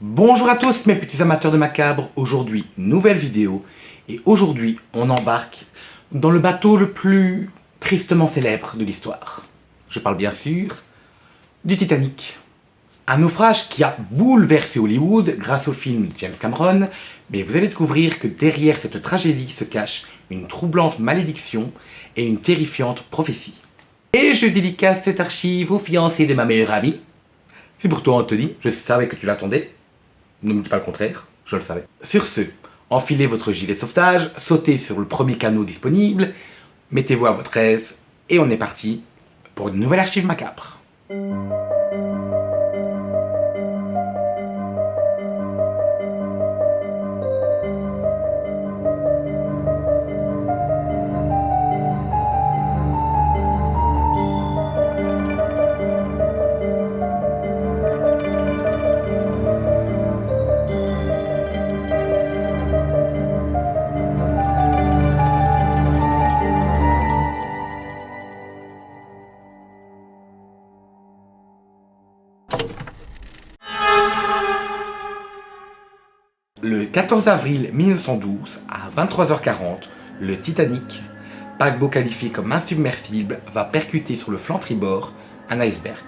Bonjour à tous mes petits amateurs de macabre, aujourd'hui nouvelle vidéo et aujourd'hui on embarque dans le bateau le plus tristement célèbre de l'histoire. Je parle bien sûr du Titanic. Un naufrage qui a bouleversé Hollywood grâce au film de James Cameron, mais vous allez découvrir que derrière cette tragédie se cache une troublante malédiction et une terrifiante prophétie. Et je dédicace cette archive au fiancé de ma meilleure amie. C'est pour toi Anthony, je savais que tu l'attendais. Ne me dis pas le contraire, je le savais. Sur ce, enfilez votre gilet de sauvetage, sautez sur le premier canot disponible, mettez-vous à votre aise, et on est parti pour une nouvelle archive macabre. Le 14 avril 1912, à 23h40, le Titanic, paquebot qualifié comme insubmersible, va percuter sur le flanc tribord un iceberg.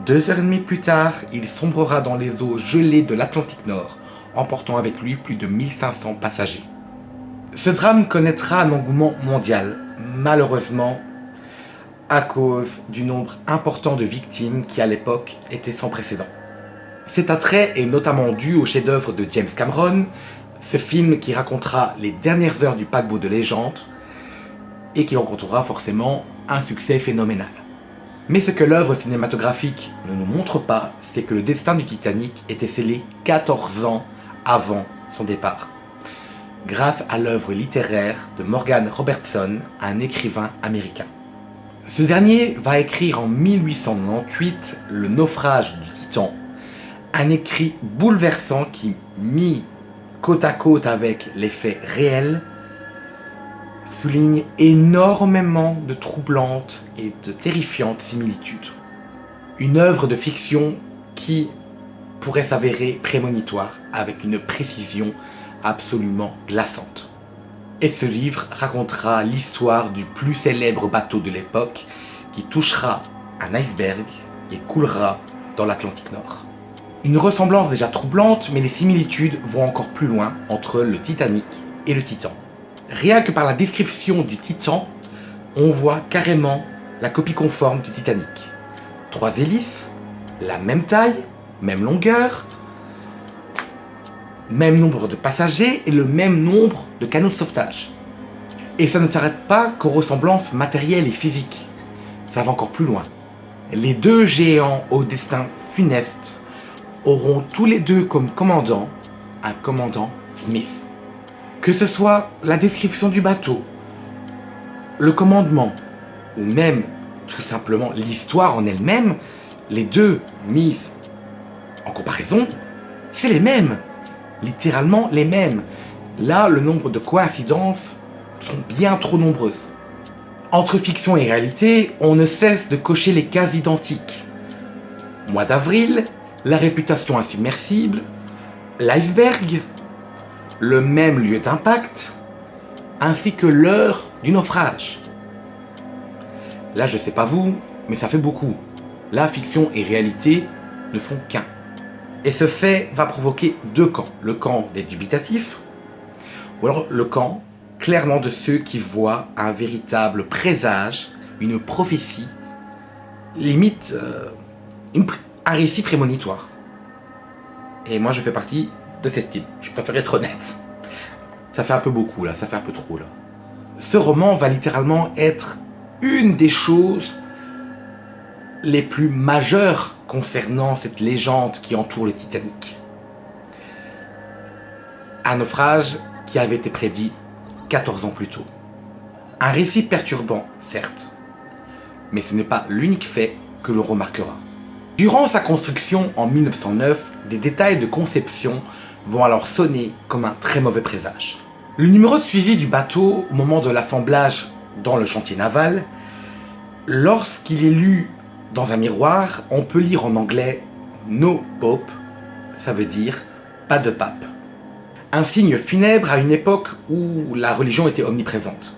2h30 plus tard, il sombrera dans les eaux gelées de l'Atlantique Nord, emportant avec lui plus de 1500 passagers. Ce drame connaîtra un engouement mondial, malheureusement, à cause du nombre important de victimes qui à l'époque était sans précédent. Cet attrait est notamment dû au chef-d'œuvre de James Cameron, ce film qui racontera les dernières heures du paquebot de légende et qui rencontrera forcément un succès phénoménal. Mais ce que l'œuvre cinématographique ne nous montre pas, c'est que le destin du Titanic était scellé 14 ans avant son départ, grâce à l'œuvre littéraire de Morgan Robertson, un écrivain américain. Ce dernier va écrire en 1898 Le naufrage du Titan, un écrit bouleversant qui, mis côte à côte avec les faits réels, souligne énormément de troublantes et de terrifiantes similitudes. Une œuvre de fiction qui pourrait s'avérer prémonitoire avec une précision absolument glaçante. Et ce livre racontera l'histoire du plus célèbre bateau de l'époque qui touchera un iceberg et coulera dans l'Atlantique Nord. Une ressemblance déjà troublante, mais les similitudes vont encore plus loin entre le Titanic et le Titan. Rien que par la description du Titan, on voit carrément la copie conforme du Titanic. 3 hélices, la même taille, même longueur, même nombre de passagers et le même nombre de canots de sauvetage. Et ça ne s'arrête pas qu'aux ressemblances matérielles et physiques. Ça va encore plus loin. Les deux géants au destin funeste auront tous les deux comme commandant un commandant Smith. Que ce soit la description du bateau, le commandement, ou même tout simplement l'histoire en elle-même, les deux mises en comparaison, c'est les mêmes. Littéralement les mêmes. Là, le nombre de coïncidences sont bien trop nombreuses. Entre fiction et réalité, on ne cesse de cocher les cases identiques. Mois d'avril, la réputation insubmersible, l'iceberg, le même lieu d'impact, ainsi que l'heure du naufrage. Là, je sais pas vous, mais ça fait beaucoup. Là, fiction et réalité ne font qu'un. Et ce fait va provoquer deux camps. Le camp des dubitatifs, ou alors le camp clairement de ceux qui voient un véritable présage, une prophétie, limite un récit prémonitoire. Et moi je fais partie de cette team, je préfère être honnête. Ça fait un peu beaucoup là, ça fait un peu trop là. Ce roman va littéralement être une des choses les plus majeures concernant cette légende qui entoure le Titanic. Un naufrage qui avait été prédit 14 ans plus tôt. Un récit perturbant, certes, mais ce n'est pas l'unique fait que l'on remarquera. Durant sa construction en 1909, des détails de conception vont alors sonner comme un très mauvais présage. Le numéro de suivi du bateau au moment de l'assemblage dans le chantier naval, lorsqu'il est lu dans un miroir, on peut lire en anglais « No Pope, ça veut dire pas de pape. Un signe funèbre à une époque où la religion était omniprésente.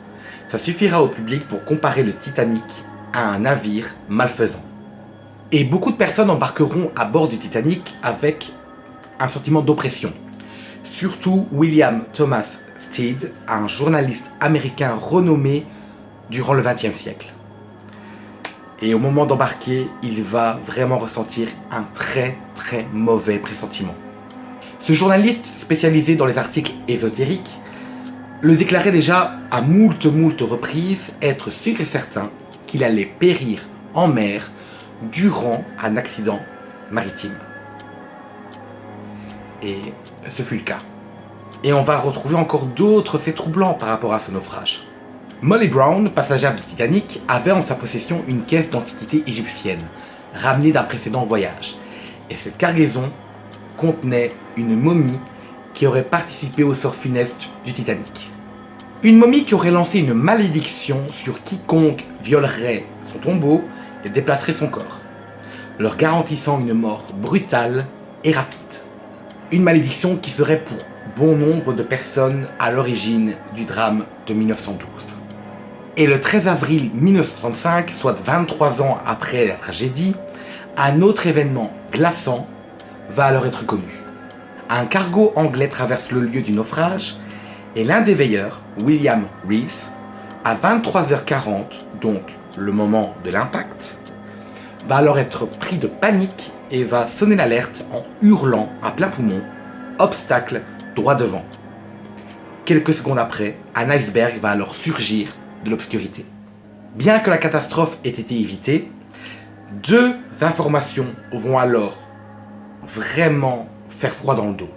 Ça suffira au public pour comparer le Titanic à un navire malfaisant. Et beaucoup de personnes embarqueront à bord du Titanic avec un sentiment d'oppression. Surtout William Thomas Stead, un journaliste américain renommé durant le XXe siècle. Et au moment d'embarquer, il va vraiment ressentir un très mauvais pressentiment. Ce journaliste spécialisé dans les articles ésotériques le déclarait déjà à moult reprises être sûr et certain qu'il allait périr en mer durant un accident maritime. Et ce fut le cas. Et on va retrouver encore d'autres faits troublants par rapport à ce naufrage. Molly Brown, passagère du Titanic, avait en sa possession une caisse d'antiquités égyptienne, ramenée d'un précédent voyage. Et cette cargaison contenait une momie qui aurait participé au sort funeste du Titanic. Une momie qui aurait lancé une malédiction sur quiconque violerait son tombeau et déplacerait son corps, leur garantissant une mort brutale et rapide. Une malédiction qui serait pour bon nombre de personnes à l'origine du drame de 1912. Et le 13 avril 1935, soit 23 ans après la tragédie, un autre événement glaçant va alors être connu. Un cargo anglais traverse le lieu du naufrage et l'un des veilleurs, William Rees, à 23h40, donc le moment de l'impact, va alors être pris de panique et va sonner l'alerte en hurlant à plein poumon « Obstacle droit devant ». Quelques secondes après, un iceberg va alors surgir de l'obscurité. Bien que la catastrophe ait été évitée, deux informations vont alors vraiment faire froid dans le dos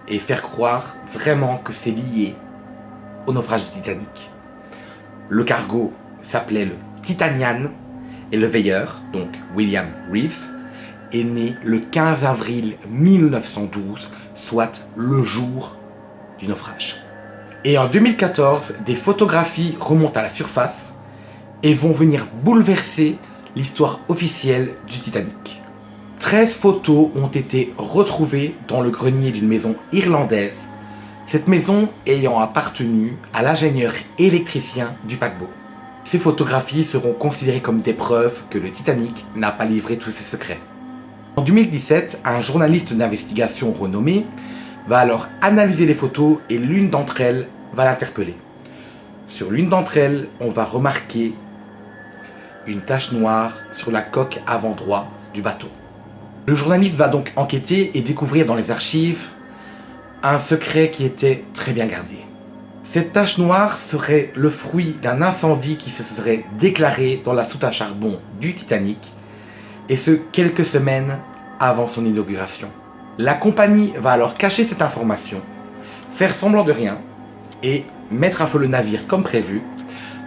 et faire croire vraiment que c'est lié au naufrage du Titanic. Le cargo s'appelait le Titanian et le veilleur, donc William Rees, est né le 15 avril 1912, soit le jour du naufrage. Et en 2014, des photographies remontent à la surface et vont venir bouleverser l'histoire officielle du Titanic. 13 photos ont été retrouvées dans le grenier d'une maison irlandaise, cette maison ayant appartenu à l'ingénieur électricien du paquebot. Ces photographies seront considérées comme des preuves que le Titanic n'a pas livré tous ses secrets. En 2017, un journaliste d'investigation renommé va alors analyser les photos et l'une d'entre elles va l'interpeller. Sur l'une d'entre elles, on va remarquer une tache noire sur la coque avant droit du bateau. Le journaliste va donc enquêter et découvrir dans les archives un secret qui était très bien gardé. Cette tache noire serait le fruit d'un incendie qui se serait déclaré dans la soute à charbon du Titanic, et ce quelques semaines avant son inauguration. La compagnie va alors cacher cette information, faire semblant de rien et mettre à feu le navire comme prévu,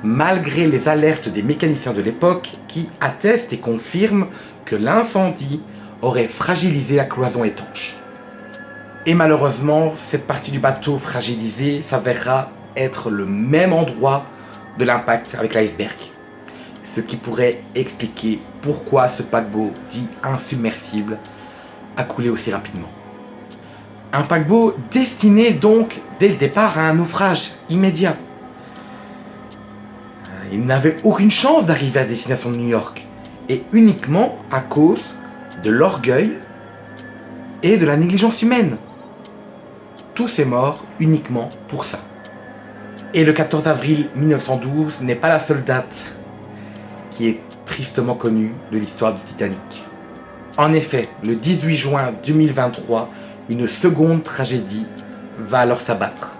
malgré les alertes des mécaniciens de l'époque qui attestent et confirment que l'incendie aurait fragilisé la cloison étanche. Et malheureusement, cette partie du bateau fragilisée s'avérera être le même endroit de l'impact avec l'iceberg. Ce qui pourrait expliquer pourquoi ce paquebot dit insubmersible a coulé aussi rapidement. Un paquebot destiné donc dès le départ à un naufrage immédiat. Il n'avait aucune chance d'arriver à destination de New York, et uniquement à cause de l'orgueil et de la négligence humaine. Tous est mort uniquement pour ça. Et le 14 avril 1912 n'est pas la seule date qui est tristement connue de l'histoire du Titanic. En effet, le 18 juin 2023, une seconde tragédie va alors s'abattre.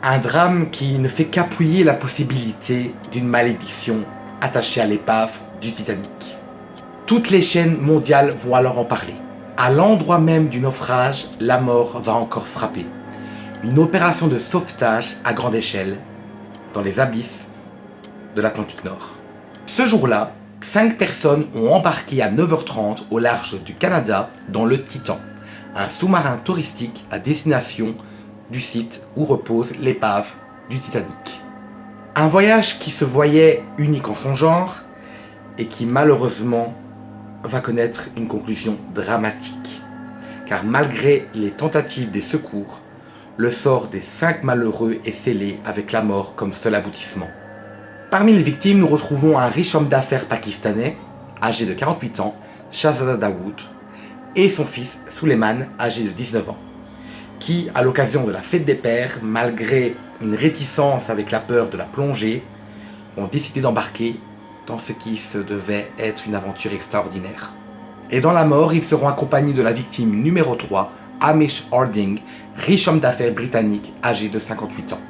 Un drame qui ne fait qu'appuyer la possibilité d'une malédiction attachée à l'épave du Titanic. Toutes les chaînes mondiales vont alors en parler. À l'endroit même du naufrage, la mort va encore frapper. Une opération de sauvetage à grande échelle dans les abysses de l'Atlantique Nord. Ce jour-là, 5 personnes ont embarqué à 9h30 au large du Canada dans le Titan, un sous-marin touristique à destination du site où repose l'épave du Titanic. Un voyage qui se voyait unique en son genre et qui malheureusement va connaître une conclusion dramatique. car malgré les tentatives des secours, le sort des 5 malheureux est scellé avec la mort comme seul aboutissement. Parmi les victimes, nous retrouvons un riche homme d'affaires pakistanais, âgé de 48 ans, Shahzada Dawood, et son fils Suleiman, âgé de 19 ans, qui, à l'occasion de la fête des pères, malgré une réticence avec la peur de la plongée, ont décidé d'embarquer dans ce qui se devait être une aventure extraordinaire. Et dans la mort, ils seront accompagnés de la victime numéro 3, Hamish Harding, riche homme d'affaires britannique âgé de 58 ans.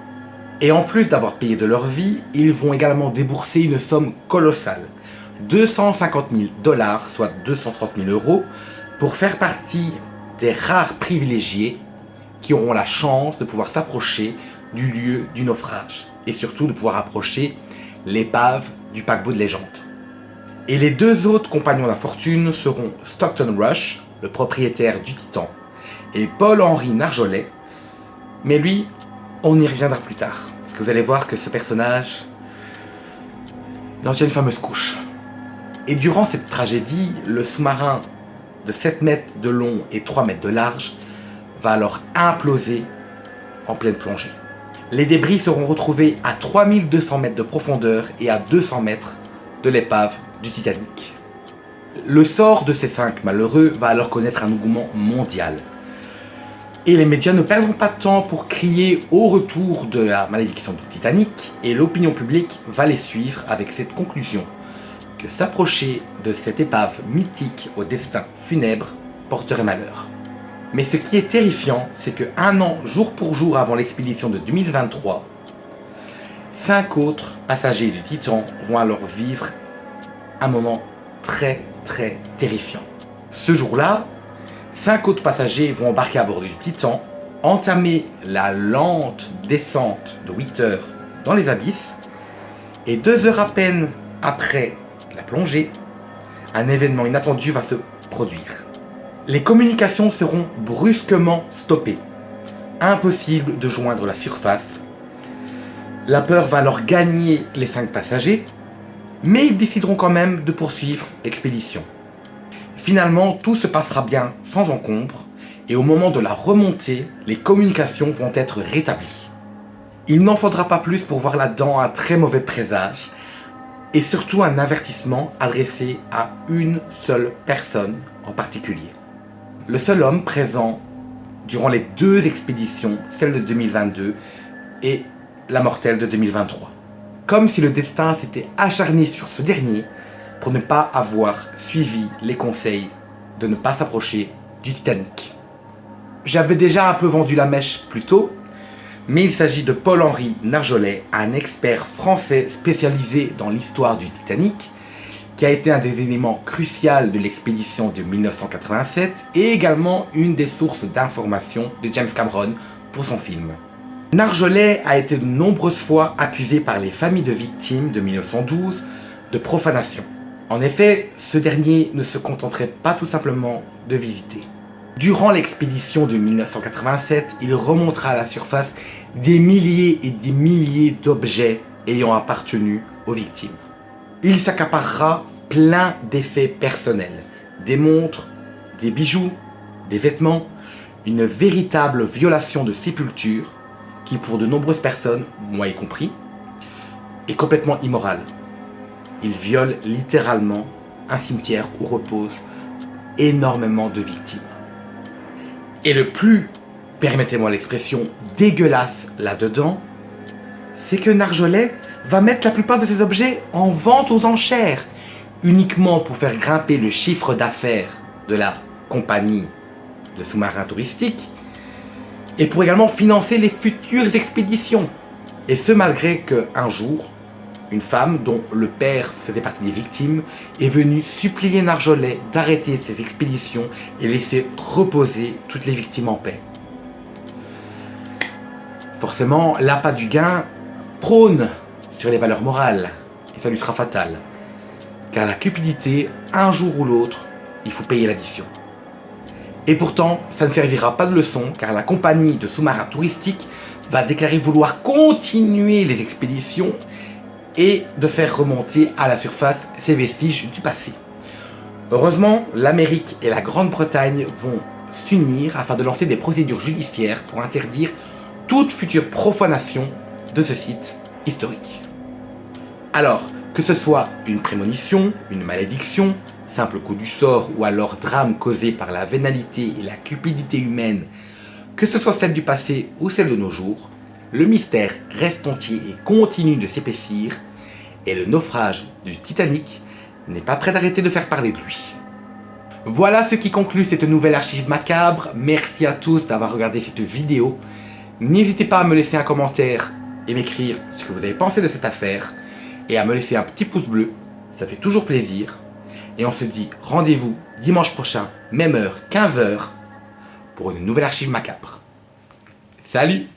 Et en plus d'avoir payé de leur vie, ils vont également débourser une somme colossale, 250 000 $, soit 230 000 €, pour faire partie des rares privilégiés qui auront la chance de pouvoir s'approcher du lieu du naufrage, et surtout de pouvoir approcher l'épave du paquebot de légende. Et les 2 autres compagnons d'infortune seront Stockton Rush, le propriétaire du Titan, et Paul-Henri Narjolet, mais lui, on y reviendra plus tard, parce que vous allez voir que ce personnage, il en tient une fameuse couche. Et durant cette tragédie, le sous-marin de 7 mètres de long et 3 mètres de large va alors imploser en pleine plongée. Les débris seront retrouvés à 3200 mètres de profondeur et à 200 mètres de l'épave du Titanic. Le sort de ces 5 malheureux va alors connaître un engouement mondial. Et les médias ne perdront pas de temps pour crier au retour de la malédiction du Titanic, et l'opinion publique va les suivre avec cette conclusion, que s'approcher de cette épave mythique au destin funèbre porterait malheur. Mais ce qui est terrifiant, c'est que 1 an, jour pour jour avant l'expédition de 2023, 5 autres passagers du Titan vont alors vivre un moment très terrifiant. Ce jour-là, 5 autres passagers vont embarquer à bord du Titan, entamer la lente descente de 8 heures dans les abysses, et 2 heures à peine après la plongée, un événement inattendu va se produire. Les communications seront brusquement stoppées. Impossible de joindre la surface. La peur va alors gagner les 5 passagers, mais ils décideront quand même de poursuivre l'expédition. Finalement, tout se passera bien sans encombre, et au moment de la remontée, les communications vont être rétablies. Il n'en faudra pas plus pour voir là-dedans un très mauvais présage, et surtout un avertissement adressé à une seule personne en particulier. Le seul homme présent durant les 2 expéditions, celle de 2022 et la mortelle de 2023. Comme si le destin s'était acharné sur ce dernier pour ne pas avoir suivi les conseils de ne pas s'approcher du Titanic. J'avais déjà un peu vendu la mèche plus tôt, mais il s'agit de Paul-Henri Narjolet, un expert français spécialisé dans l'histoire du Titanic, qui a été un des éléments cruciaux de l'expédition de 1987 et également une des sources d'information de James Cameron pour son film. Narjolet a été de nombreuses fois accusé par les familles de victimes de 1912 de profanation. En effet, ce dernier ne se contenterait pas tout simplement de visiter. Durant l'expédition de 1987, il remontera à la surface des milliers et des milliers d'objets ayant appartenu aux victimes. Il s'accaparera plein d'effets personnels, des montres, des bijoux, des vêtements, une véritable violation de sépulture qui, pour de nombreuses personnes, moi y compris, est complètement immorale. Il viole littéralement un cimetière où reposent énormément de victimes. Et le plus, permettez-moi l'expression, dégueulasse là-dedans, c'est que Narjolet va mettre la plupart de ces objets en vente aux enchères, uniquement pour faire grimper le chiffre d'affaires de la compagnie de sous-marins touristiques, et pour également financer les futures expéditions. Et ce malgré qu'un jour, une femme dont le père faisait partie des victimes est venue supplier Narjolet d'arrêter ses expéditions et laisser reposer toutes les victimes en paix. Forcément, l'appât du gain prône sur les valeurs morales, et ça lui sera fatal. Car la cupidité, un jour ou l'autre, il faut payer l'addition. Et pourtant, ça ne servira pas de leçon, car la compagnie de sous-marins touristiques va déclarer vouloir continuer les expéditions et de faire remonter à la surface ces vestiges du passé. Heureusement, l'Amérique et la Grande-Bretagne vont s'unir afin de lancer des procédures judiciaires pour interdire toute future profanation de ce site historique. Alors, que ce soit une prémonition, une malédiction, simple coup du sort ou alors drame causé par la vénalité et la cupidité humaine, que ce soit celle du passé ou celle de nos jours, le mystère reste entier et continue de s'épaissir, et le naufrage du Titanic n'est pas prêt d'arrêter de faire parler de lui. Voilà ce qui conclut cette nouvelle archive macabre. Merci à tous d'avoir regardé cette vidéo. N'hésitez pas à me laisser un commentaire et m'écrire ce que vous avez pensé de cette affaire, et à me laisser un petit pouce bleu, ça fait toujours plaisir. Et on se dit rendez-vous dimanche prochain, même heure, 15 h, pour une nouvelle archive macabre. Salut!